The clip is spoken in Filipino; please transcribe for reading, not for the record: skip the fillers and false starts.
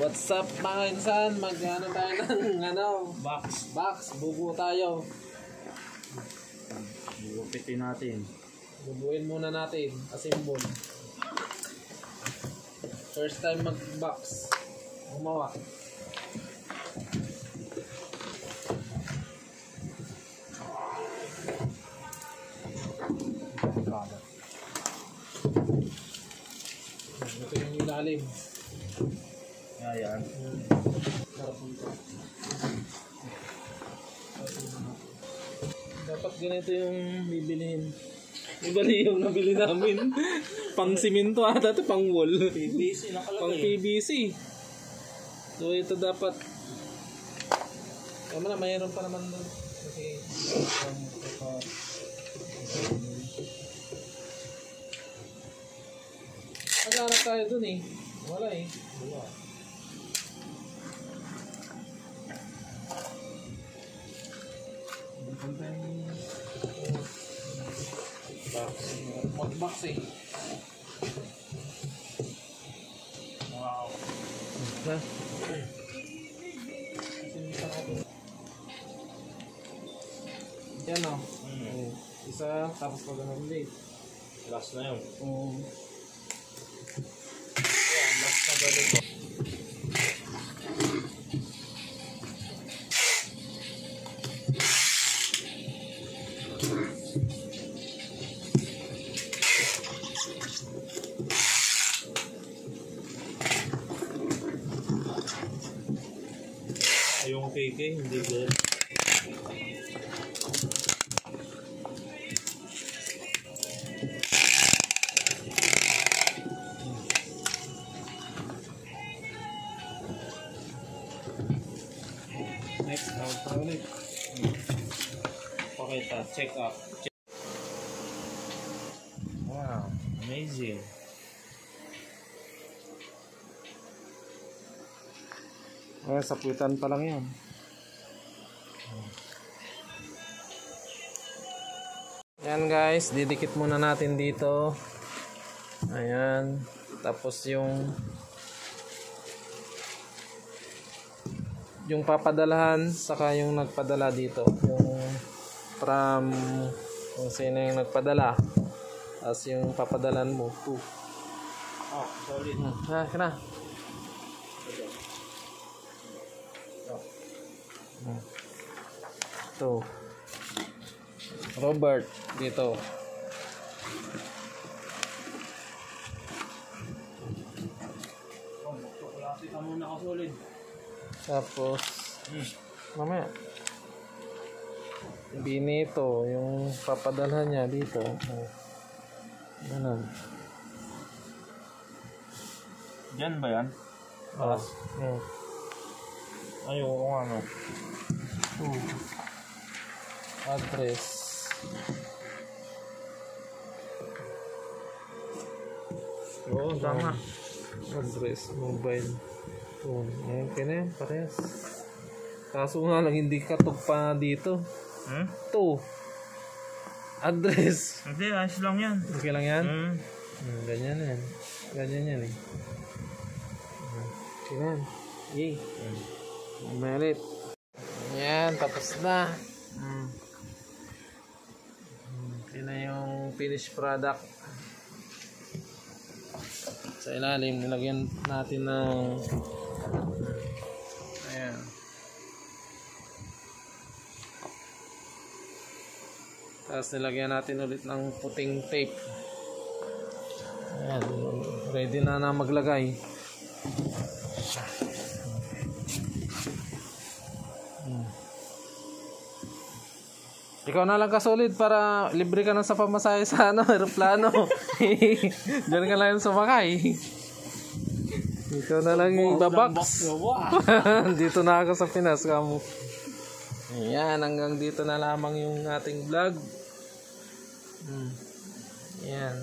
What's up mga insan? Mag-ano tayo ng box. Bubuo tayo. Bubupitin natin. Bubuin muna natin. Assemble. First time mag-box. Gumawa. Ito yung ilalim. Ayan. Dapat ganito yung bibilihin. Ibali yung nabili namin. Pang simento ata ito, pang wall. PVC nakalagay. Pang PVC. So ito dapat. Tama na, mayroon pa naman doon. Kasi naghanap tayo doon eh. Wala eh. Wala. Mag-box eh. Wow. Ha? Yan o. Isa, tapos pag ano ulit. Last na yun. Ayan, last na ganito. Yung cake hindi good. Next, tawag ulit. Pakita, check up. Wow, amazing. Ayan, saputan pa lang yan. Ayan guys, didikit muna natin dito. Ayan. Tapos yung papadalahan, saka yung nagpadala dito. Yung from kung sino yung nagpadala. Tapos yung papadalan mo. Oh, solid. Kena. Ito. Robert dito. Klase ka muna ka solid. Tapos mamaya binito yung papadalhan niya dito. Ganun. Diyan ba yan? Ayoko nga no. Address. Oo, tama. Address, mobile phone. Ayan, kaya parehas. Kaso nga lang hindi katugpa dito. Ito. Address. Hindi, ayos lang yan. Okay lang yan? Ganyan yan. Ganyan yan eh. Okay yan. Yay. Umalit. Yan, tapos na. Okay na yung finished product. Sa ilalim, nilagyan natin ng ayan. Tapos nilagyan natin ulit ng puting tape. Ayan, ready na maglagay. Ikaw na lang kasolid para libre ka na sa pamasahe sa aeroplano. Diyan ka lang sumakay. Ikaw na lang yung babox. Dito na ako sa Pinas, kamo. Ayan, hanggang dito na lamang yung ating vlog. Ayan.